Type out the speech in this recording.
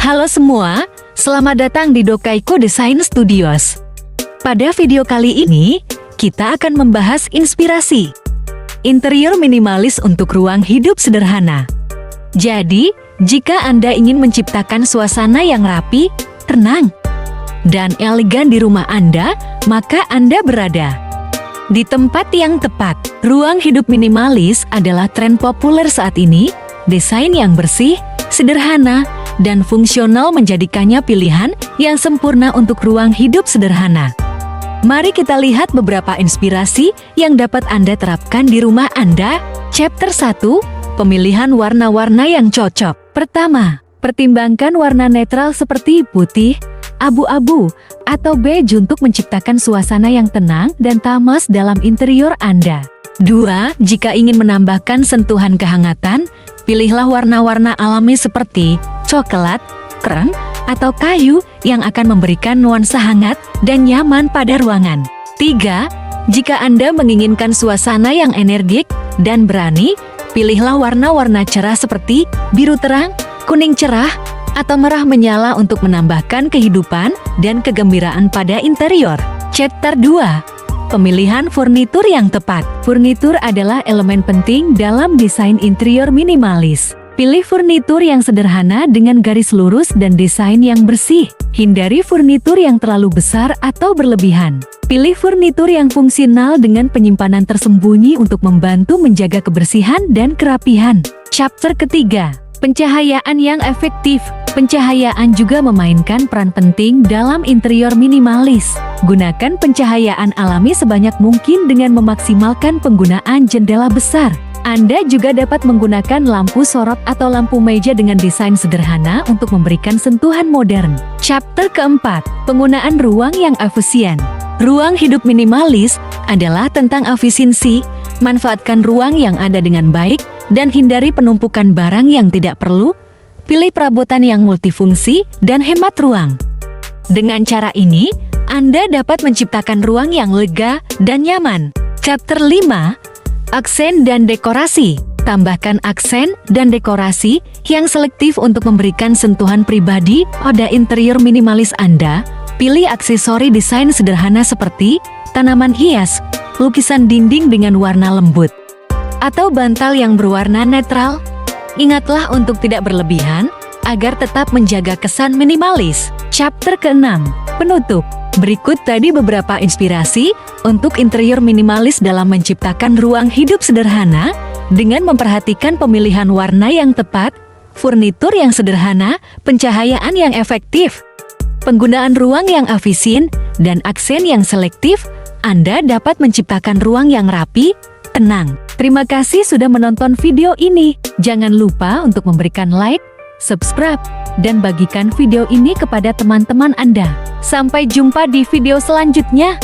Halo semua, selamat datang di Dokaiko Design Studios. Pada video kali ini, kita akan membahas inspirasi interior minimalis untuk ruang hidup sederhana. Jadi, jika Anda ingin menciptakan suasana yang rapi, tenang, dan elegan di rumah Anda, maka Anda berada di tempat yang tepat. Ruang hidup minimalis adalah tren populer saat ini. Desain yang bersih, sederhana, dan fungsional menjadikannya pilihan yang sempurna untuk ruang hidup sederhana. Mari kita lihat beberapa inspirasi yang dapat Anda terapkan di rumah Anda. Chapter 1, Pemilihan warna-warna yang cocok. Pertama, pertimbangkan warna netral seperti putih, abu-abu, atau beige untuk menciptakan suasana yang tenang dan tamas dalam interior Anda. 2. Jika ingin menambahkan sentuhan kehangatan, pilihlah warna-warna alami seperti coklat, krem, atau kayu yang akan memberikan nuansa hangat dan nyaman pada ruangan. 3. Jika Anda menginginkan suasana yang energik dan berani, pilihlah warna-warna cerah seperti biru terang, kuning cerah, atau merah menyala untuk menambahkan kehidupan dan kegembiraan pada interior. Chapter 2, Pemilihan furnitur yang tepat. Furnitur adalah elemen penting dalam desain interior minimalis. Pilih furnitur yang sederhana dengan garis lurus dan desain yang bersih. Hindari furnitur yang terlalu besar atau berlebihan. Pilih furnitur yang fungsional dengan penyimpanan tersembunyi untuk membantu menjaga kebersihan dan kerapihan. Chapter ketiga, pencahayaan yang efektif. Pencahayaan juga memainkan peran penting dalam interior minimalis. Gunakan pencahayaan alami sebanyak mungkin dengan memaksimalkan penggunaan jendela besar. Anda juga dapat menggunakan lampu sorot atau lampu meja dengan desain sederhana untuk memberikan sentuhan modern. Chapter keempat, penggunaan ruang yang efisien. Ruang hidup minimalis adalah tentang efisiensi. Manfaatkan ruang yang ada dengan baik dan hindari penumpukan barang yang tidak perlu. Pilih perabotan yang multifungsi dan hemat ruang. Dengan cara ini, Anda dapat menciptakan ruang yang lega dan nyaman. Chapter 5, aksen dan dekorasi. Tambahkan aksen dan dekorasi yang selektif untuk memberikan sentuhan pribadi pada interior minimalis Anda. Pilih aksesori desain sederhana seperti tanaman hias, lukisan dinding dengan warna lembut, atau bantal yang berwarna netral. Ingatlah untuk tidak berlebihan, agar tetap menjaga kesan minimalis. Chapter ke-6, penutup. Berikut tadi beberapa inspirasi untuk interior minimalis dalam menciptakan ruang hidup sederhana dengan memperhatikan pemilihan warna yang tepat, furnitur yang sederhana, pencahayaan yang efektif, penggunaan ruang yang efisien, dan aksen yang selektif. Anda dapat menciptakan ruang yang rapi, tenang. Terima kasih sudah menonton video ini. Jangan lupa untuk memberikan like, subscribe, dan bagikan video ini kepada teman-teman Anda. Sampai jumpa di video selanjutnya.